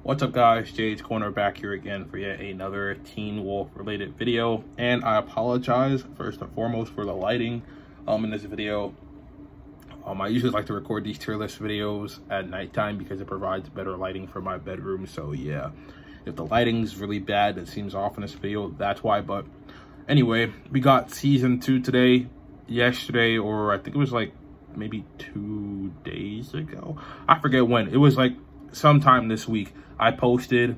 What's up guys, Jade's Corner back here again for yet another Teen Wolf related video, and I apologize first and foremost for the lighting in this video. I usually like to record these tier list videos at nighttime because it provides better lighting for my bedroom. So yeah, if the lighting's really bad, it seems off in this video, that's why. But anyway, we got season 2 today. Yesterday, or I think it was like maybe 2 days ago, I forget when, it was like sometime this week, I posted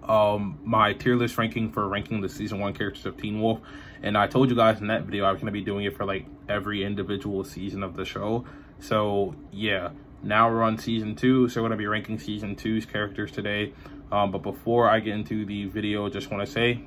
my tier list ranking for ranking the season 1 characters of Teen Wolf, and I told you guys in that video I was going to be doing it for like every individual season of the show. So yeah, now we're on season 2, so we're going to be ranking season 2's characters today. But before I get into the video, just want to say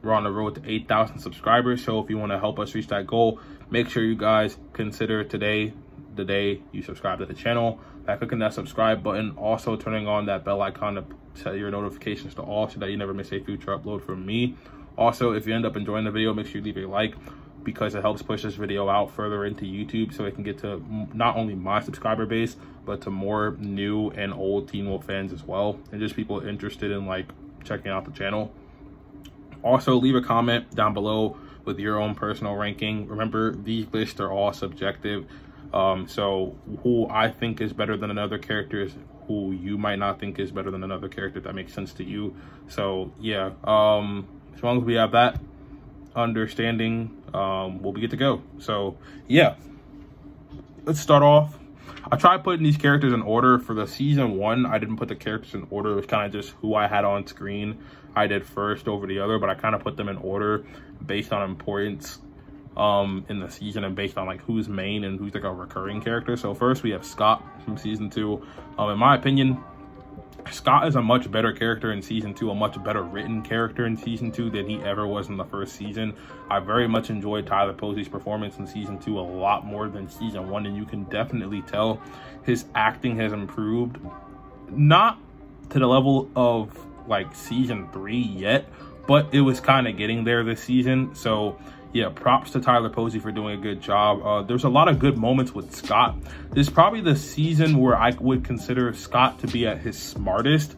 we're on the road to 8,000 subscribers, so if you want to help us reach that goal, make sure you guys consider today the day you subscribe to the channel by clicking that subscribe button, also turning on that bell icon to set your notifications to all so that you never miss a future upload from me. Also, if you end up enjoying the video, make sure you leave a like because it helps push this video out further into YouTube so it can get to not only my subscriber base but to more new and old Teen Wolf fans as well, and just people interested in like checking out the channel. Also, leave a comment down below with your own personal ranking. Remember, these lists are all subjective. So who I think is better than another character is who you might not think is better than another character, if that makes sense to you. So yeah, as long as we have that understanding, we'll be good to go. So yeah, let's start off. I tried putting these characters in order. For the season 1, I didn't put the characters in order. It was kind of just who I had on screen I did first over the other, but I kind of put them in order based on importance in the season and based on like who's main and who's like a recurring character. So first we have Scott from season 2. In my opinion, Scott is a much better character in season 2, a much better written character in season 2 than he ever was in the first season. I very much enjoyed Tyler Posey's performance in season 2 a lot more than season 1, and you can definitely tell his acting has improved. Not to the level of like season 3 yet, but it was kind of getting there this season. So yeah, props to Tyler Posey for doing a good job. There's a lot of good moments with Scott. This is probably the season where I would consider Scott to be at his smartest,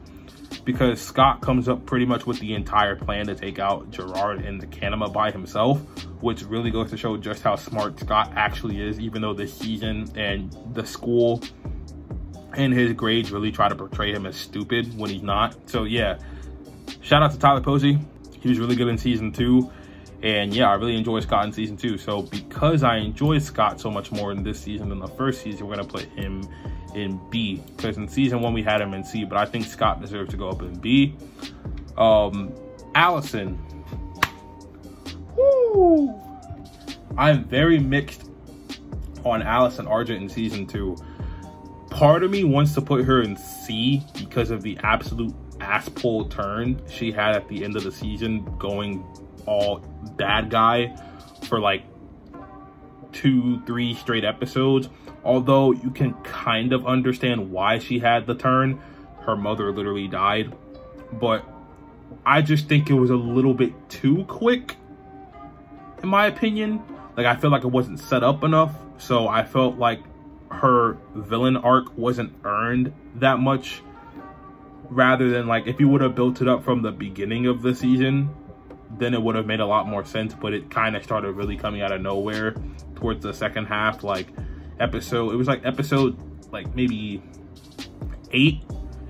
because Scott comes up pretty much with the entire plan to take out Gerard and the Kanima by himself, which really goes to show just how smart Scott actually is, even though this season and the school and his grades really try to portray him as stupid when he's not. So yeah, shout out to Tyler Posey. He was really good in season 2. And yeah, I really enjoy Scott in season 2. So because I enjoy Scott so much more in this season than the first season, we're going to put him in B. Because in season 1, we had him in C, but I think Scott deserves to go up in B. Allison. Woo! I'm very mixed on Allison Argent in season 2. Part of me wants to put her in C because of the absolute ass-pull turn she had at the end of the season, going all bad guy for like 2-3 straight episodes. Although you can kind of understand why she had the turn. Her mother literally died. But I just think it was a little bit too quick, in my opinion. Like, I feel like it wasn't set up enough. So I felt like her villain arc wasn't earned that much, rather than like if you would have built it up from the beginning of the season, then it would have made a lot more sense. But it kind of started really coming out of nowhere towards the second half. Like episode like maybe 8,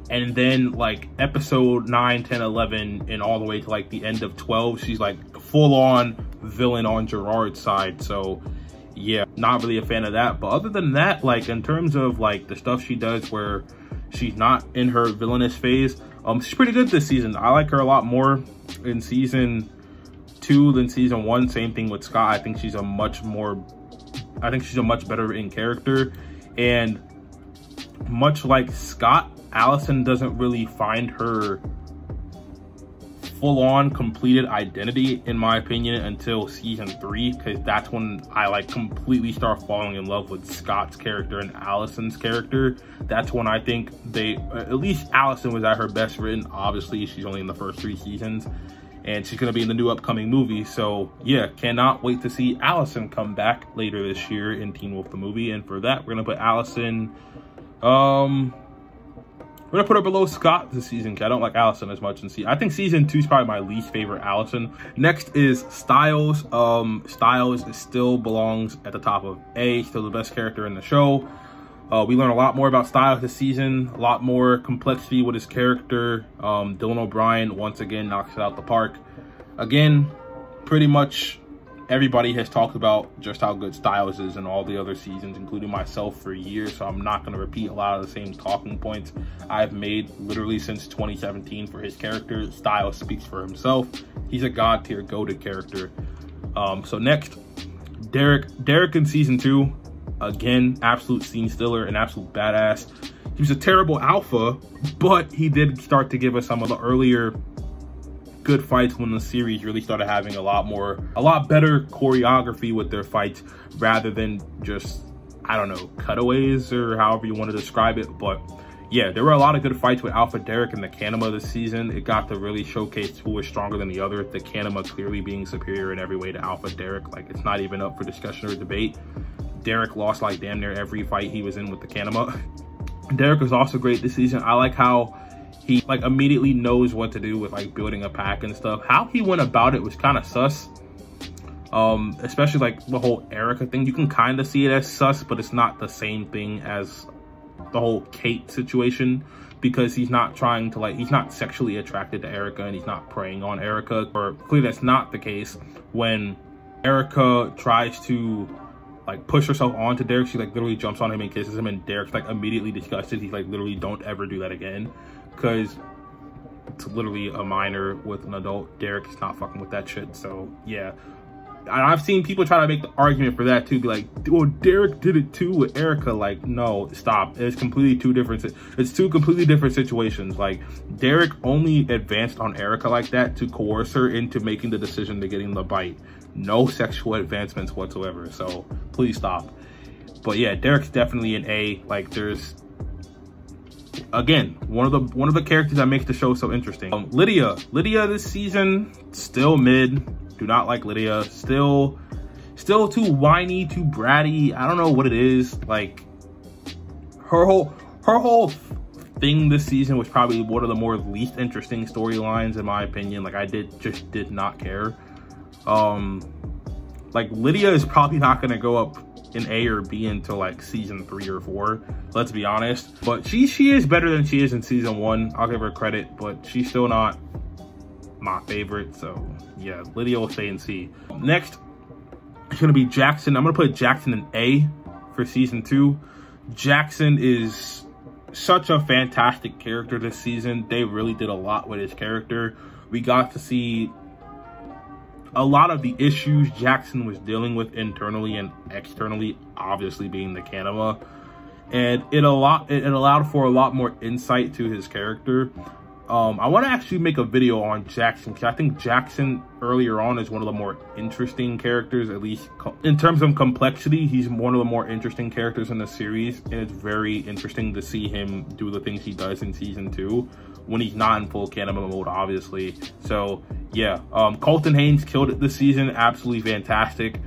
and then like episode 9, 10, 11 and all the way to like the end of 12, she's like full on villain on Gerard's side. So yeah, not really a fan of that. But other than that, like in terms of like the stuff she does where she's not in her villainous phase, she's pretty good this season. I like her a lot more in season 2 than season 1. Same thing with Scott. I think she's a much better written character. And much like Scott, Allison doesn't really find her full-on completed identity, in my opinion, until season 3, because that's when I like completely start falling in love with Scott's character and Allison's character. That's when I think they, at least Allison, was at her best written. Obviously she's only in the first 3 seasons, and she's going to be in the new upcoming movie. So yeah, cannot wait to see Allison come back later this year in Teen Wolf the movie. And for that, we're going to put Allison We're gonna put her below Scott this season because I don't like Allison as much. I think season 2 is probably my least favorite Allison. Next is Stiles. Stiles still belongs at the top of A, still the best character in the show. We learn a lot more about Stiles this season, a lot more complexity with his character. Dylan O'Brien once again knocks it out the park. Again, pretty much everybody has talked about just how good Stiles is in all the other seasons, including myself, for years, so I'm not going to repeat a lot of the same talking points I've made literally since 2017 for his character. Stiles speaks for himself. He's a god tier, goated character. So next, Derek. Derek in season 2, again, absolute scene stealer, an absolute badass. He was a terrible alpha, but he did start to give us some of the earlier good fights when the series really started having a lot better choreography with their fights rather than just, I don't know, cutaways or however you want to describe it. But yeah, there were a lot of good fights with Alpha Derek and the Kanima this season. It got to really showcase who was stronger than the other, the Kanima clearly being superior in every way to Alpha Derek. Like, it's not even up for discussion or debate. Derek lost like damn near every fight he was in with the Kanima. Derek was also great this season. I like how he like immediately knows what to do with like building a pack and stuff. How he went about it was kind of sus. Especially like the whole Erica thing. You can kind of see it as sus, but it's not the same thing as the whole Kate situation, because he's not trying to he's not sexually attracted to Erica and he's not preying on Erica. Or clearly that's not the case when Erica tries to like push herself onto Derek. She like literally jumps on him and kisses him, and Derek's like immediately disgusted. He's like, literally, don't ever do that again, because it's literally a minor with an adult. Derek is not fucking with that shit. So yeah, and I've seen people try to make the argument for that too, be like, well, Derek did it too with Erica. Like, no, stop. It's completely two completely different situations. Like, Derek only advanced on Erica like that to coerce her into making the decision to getting the bite. No sexual advancements whatsoever, so please stop. But yeah, Derek's definitely an A. Like, there's, again, one of the characters that makes the show so interesting. Lydia this season, still mid. Do not like Lydia. Still too whiny, too bratty. I don't know what it is. Like, her whole thing this season was probably one of the more least interesting storylines in my opinion. Like, I just did not care. Like, Lydia is probably not going to go up in A or B until like season 3 or 4, let's be honest. But she is better than she is in season 1. I'll give her credit, but she's still not my favorite. So yeah, Lydia will stay in C. Next, it's going to be Jackson. I'm going to put Jackson in A for season 2. Jackson is such a fantastic character this season. They really did a lot with his character. We got to see a lot of the issues Jackson was dealing with internally and externally, obviously being the Kanima, and it allowed for a lot more insight to his character. I want to actually make a video on Jackson, because I think Jackson earlier on is one of the more interesting characters, at least in terms of complexity. He's one of the more interesting characters in the series, and it's very interesting to see him do the things he does in season 2 when he's not in full Kanima mode, obviously. So yeah, Colton Haynes killed it this season. Absolutely fantastic.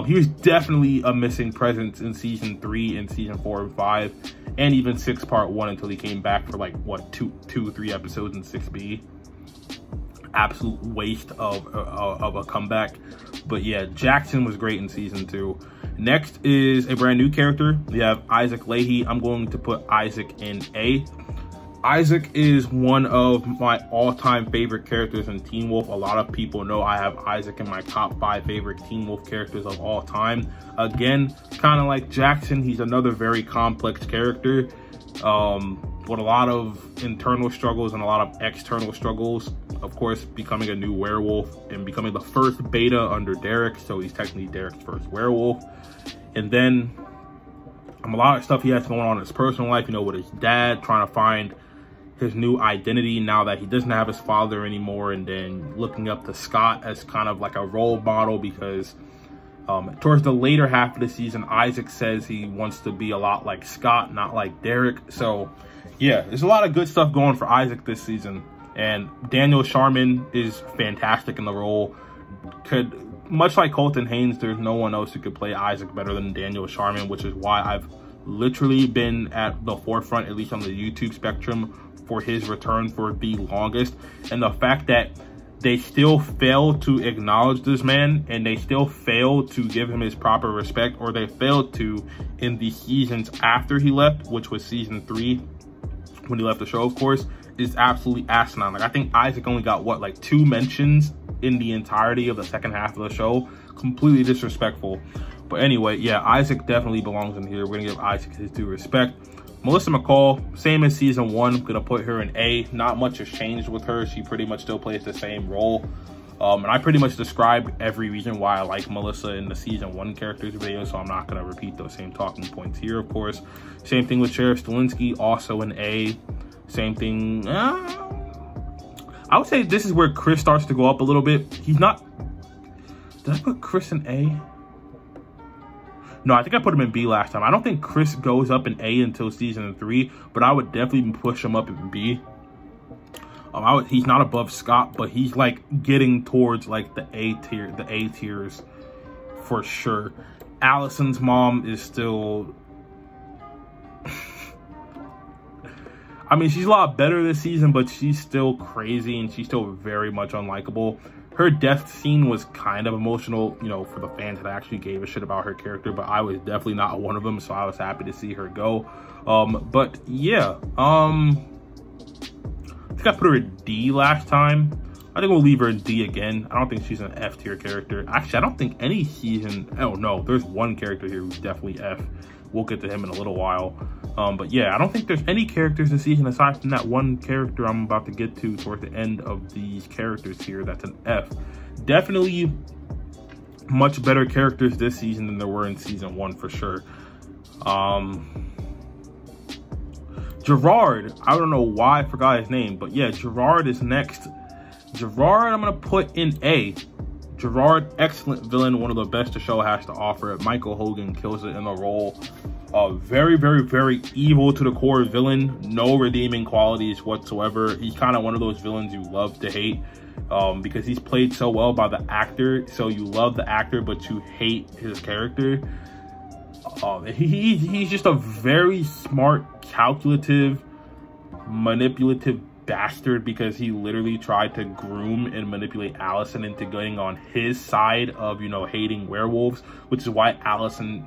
He was definitely a missing presence in season 3 and season 4 and 5, and even 6 part 1 until he came back for like what, 3 episodes in 6B. Absolute waste of a comeback. But yeah, Jackson was great in season 2. Next is a brand new character. We have Isaac Leahy. I'm going to put Isaac in A. Isaac is one of my all-time favorite characters in Teen Wolf. A lot of people know I have Isaac in my top 5 favorite Teen Wolf characters of all time. Again, kind of like Jackson, he's another very complex character with a lot of internal struggles and a lot of external struggles. Of course, becoming a new werewolf and becoming the first beta under Derek, so he's technically Derek's first werewolf. And then a lot of stuff he has going on in his personal life, you know, with his dad, trying to find his new identity now that he doesn't have his father anymore, and then looking up to Scott as kind of like a role model, because towards the later half of the season, Isaac says he wants to be a lot like Scott, not like Derek. So yeah, there's a lot of good stuff going for Isaac this season, and Daniel Sharman is fantastic in the role. Much like Colton Haynes, there's no one else who could play Isaac better than Daniel Sharman, which is why I've literally been at the forefront, at least on the YouTube spectrum, for his return for the longest. And the fact that they still fail to acknowledge this man, and they still fail to give him his proper respect, or they failed to in the seasons after he left, which was season 3 when he left the show, of course, is absolutely asinine. Like, I think Isaac only got, what, like 2 mentions in the entirety of the second half of the show. Completely disrespectful. But anyway, yeah, Isaac definitely belongs in here. We're gonna give Isaac his due respect. Melissa McCall, same as season 1. I'm gonna put her in A. Not much has changed with her. She pretty much still plays the same role. And I pretty much described every reason why I like Melissa in the season 1 characters video, so I'm not gonna repeat those same talking points here, of course. Same thing with Sheriff Stilinski, also in A. Same thing. I would say this is where Chris starts to go up a little bit. He's not. Did I put Chris in A? No, I think I put him in B last time. I don't think Chris goes up in A until season 3, but I would definitely push him up in B. He's not above Scott, but he's like getting towards like the A tiers for sure. Allison's mom is still. I mean, she's a lot better this season, but she's still crazy and she's still very much unlikable. Her death scene was kind of emotional, you know, for the fans that actually gave a shit about her character, but I was definitely not one of them, so I was happy to see her go. But yeah, I think I put her in D last time. I think we'll leave her in D again. I don't think she's an F tier character. Actually, I don't think any season, oh no, there's one character here who's definitely F. We'll get to him in a little while. But yeah, I don't think there's any characters this season aside from that one character I'm about to get to towards the end of these characters here that's an F. Definitely much better characters this season than there were in season 1 for sure. Gerard, I don't know why I forgot his name, but yeah, Gerard is next. Gerard, I'm gonna put in A. Gerard, excellent villain, one of the best the show has to offer. Michael Hogan kills it in the role. Very, very, very evil to the core villain. No redeeming qualities whatsoever. He's kind of one of those villains you love to hate because he's played so well by the actor. So you love the actor, but you hate his character. He's just a very smart, calculative, manipulative bastard because he literally tried to groom and manipulate Allison into getting on his side of, you know, hating werewolves, which is why Allison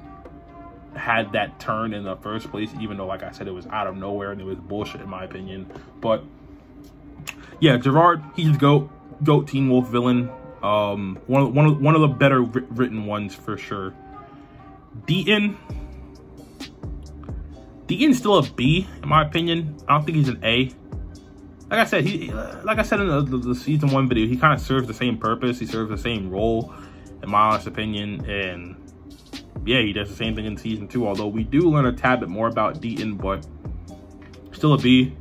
had that turn in the first place, even though, like I said, it was out of nowhere and it was bullshit in my opinion. But yeah, Gerard, he's GOAT Teen Wolf villain. One of the better written ones for sure. Deaton's still a B in my opinion. I don't think he's an A. Like I said, in the season 1 video, he kind of serves the same purpose. He serves the same role, in my honest opinion. And yeah, he does the same thing in season 2. Although we do learn a tad bit more about Deaton, but still a B.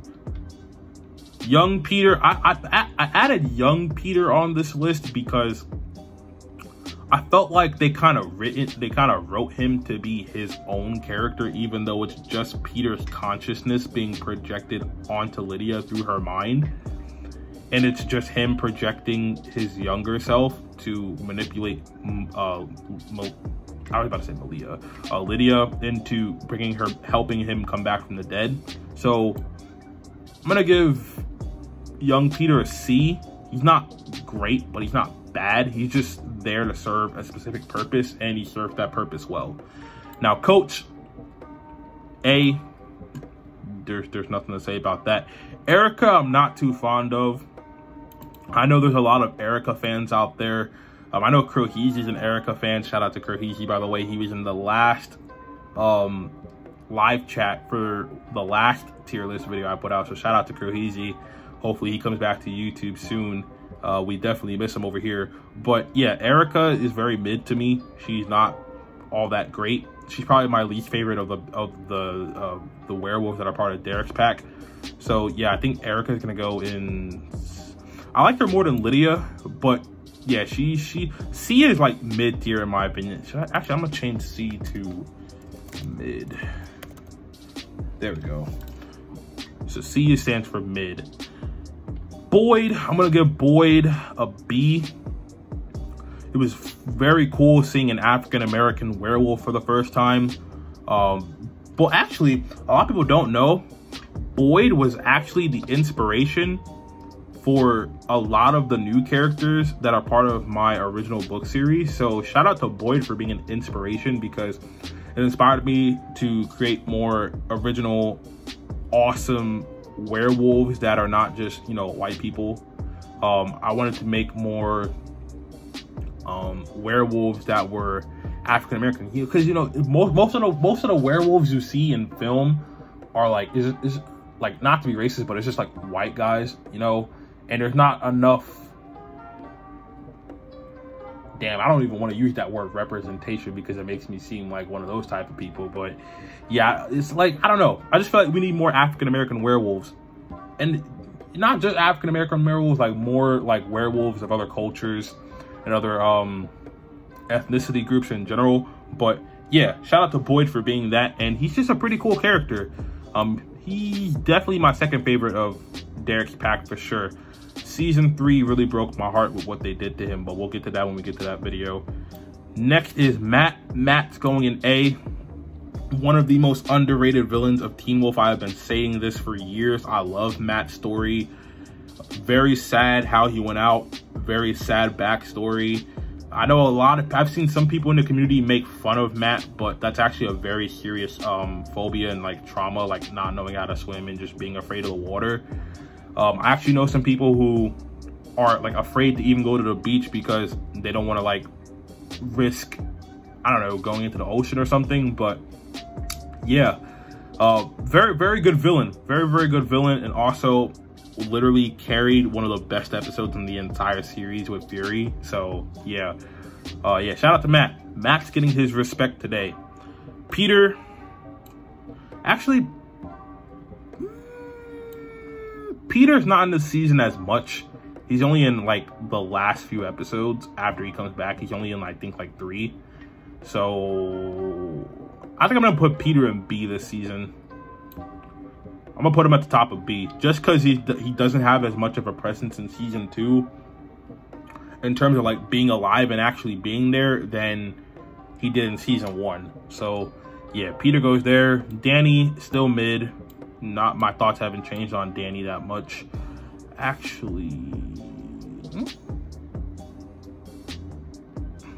Young Peter, I added Young Peter on this list because I felt like they kind of wrote him to be his own character, even though it's just Peter's consciousness being projected onto Lydia through her mind. And it's just him projecting his younger self to manipulate, I was about to say Malia, Lydia into helping him come back from the dead. So I'm gonna give young Peter a C. He's not great, but he's not bad. He's just there to serve a specific purpose, and he served that purpose well. Now, Coach, A. There's nothing to say about that. Erica, I'm not too fond of. I know there's a lot of Erica fans out there. I know Croheezy's an Erica fan. Shout out to Croheezy, by the way. He was in the last live chat for the last tier list video I put out. So shout out to Croheezy. Hopefully he comes back to YouTube soon. We definitely miss him over here. But yeah, Erica is very mid to me. She's not all that great. She's probably my least favorite of the werewolves that are part of Derek's pack. So yeah, I think Erica is gonna go in. I like her more than Lydia, but yeah, C is like mid tier in my opinion. Actually, I'm gonna change C to mid. There we go. So C stands for mid. Boyd, I'm gonna give Boyd a B. It was very cool seeing an African-American werewolf for the first time. But actually, a lot of people don't know, Boyd was actually the inspiration for a lot of the new characters that are part of my original book series. So shout out to Boyd for being an inspiration, because it inspired me to create more original, awesome werewolves that are not just, you know, white people. I wanted to make more werewolves that were African American, because, you know, most of the werewolves you see in film are like, is like, not to be racist, but it's just like white guys, you know. And there's not enough, damn, I don't even want to use that word representation, because it makes me seem like one of those type of people. But yeah, it's like, I don't know, I just feel like we need more African American werewolves, and not just African American werewolves, like more like werewolves of other cultures and other ethnicity groups in general. But yeah, shout out to Boyd for being that, and he's just a pretty cool character. He's definitely my second favorite of Derek's pack for sure. Season 3 really broke my heart with what they did to him, but we'll get to that when we get to that video. Next is Matt. Matt's going in A. One of the most underrated villains of Teen Wolf. I've been saying this for years. I love Matt's story. Very sad how he went out. Very sad backstory. I know I've seen some people in the community make fun of Matt, but that's actually a very serious phobia and like trauma, like not knowing how to swim and just being afraid of the water. I actually know some people who are like afraid to even go to the beach because they don't want to like risk, I don't know, going into the ocean or something. But yeah, very good villain, very good villain, and also literally carried one of the best episodes in the entire series with Fury. So yeah, yeah, shout out to Matt. Matt's getting his respect today. Peter, actually, Peter's not in the season as much. He's only in like the last few episodes after he comes back. He's only in, I think, like 3. So I think I'm gonna put Peter in B this season. I'm gonna put him at the top of B, just because he doesn't have as much of a presence in season 2 in terms of like being alive and actually being there than he did in season 1. So yeah, Peter goes there. Danny still mid. Not, my thoughts haven't changed on Danny that much. Actually,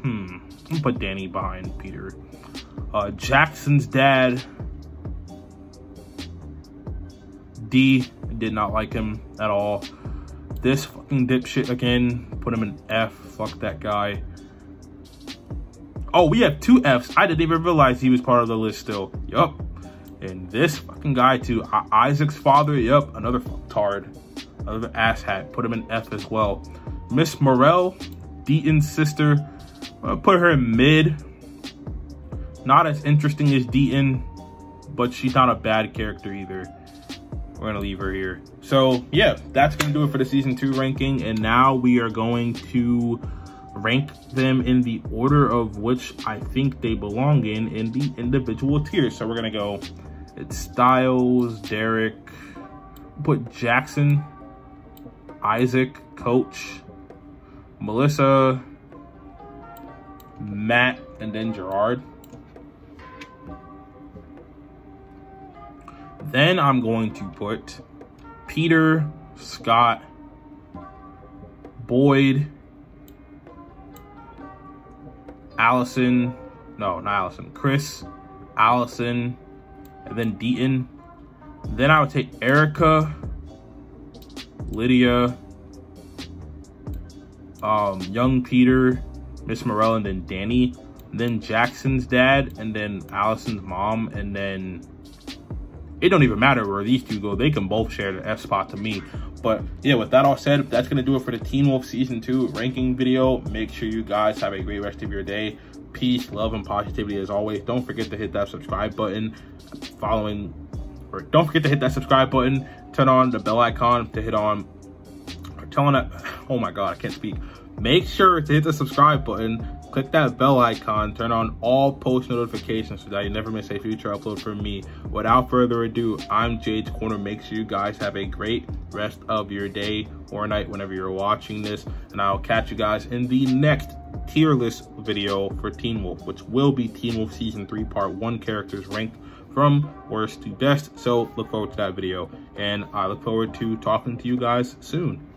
I'm gonna put Danny behind Peter. Jackson's dad, D. Did not like him at all. This fucking dipshit again, put him in F. Fuck that guy. Oh, we have 2 Fs. I didn't even realize he was part of the list still. Yup. And this fucking guy too, Isaac's father, yep, another tard, another asshat, put him in F as well. Miss Morell, Deaton's sister, I'm gonna put her in mid. Not as interesting as Deaton, but she's not a bad character either. We're gonna leave her here. So yeah, that's gonna do it for the season 2 ranking, and now we are going to rank them in the order of which I think they belong in the individual tiers. So we're gonna go, it's Styles, Derek, put Jackson, Isaac, Coach, Melissa, Matt, and then Gerard. Then I'm going to put Peter, Scott, Boyd, Allison, no, not Allison, Chris, Allison, and then Deaton. Then I would take Erica, Lydia, young Peter, Miss Morell, and then Danny. And then Jackson's dad, and then Allison's mom, and then it don't even matter where these 2 go. They can both share the F spot to me. But yeah, with that all said, that's going to do it for the Teen Wolf Season 2 ranking video. Make sure you guys have a great rest of your day. Peace, love, and positivity as always. Don't forget to hit that subscribe button. Don't forget to hit that subscribe button. Turn on the bell icon to hit on, oh my God, I can't speak. Make sure to hit the subscribe button. Click that bell icon, turn on all post notifications so that you never miss a future upload from me. Without further ado, I'm Jade's Corner. Make sure you guys have a great rest of your day or night whenever you're watching this. And I'll catch you guys in the next tier list video for Teen Wolf, which will be Teen Wolf Season 3 Part 1 characters ranked from worst to best. So look forward to that video, and I look forward to talking to you guys soon.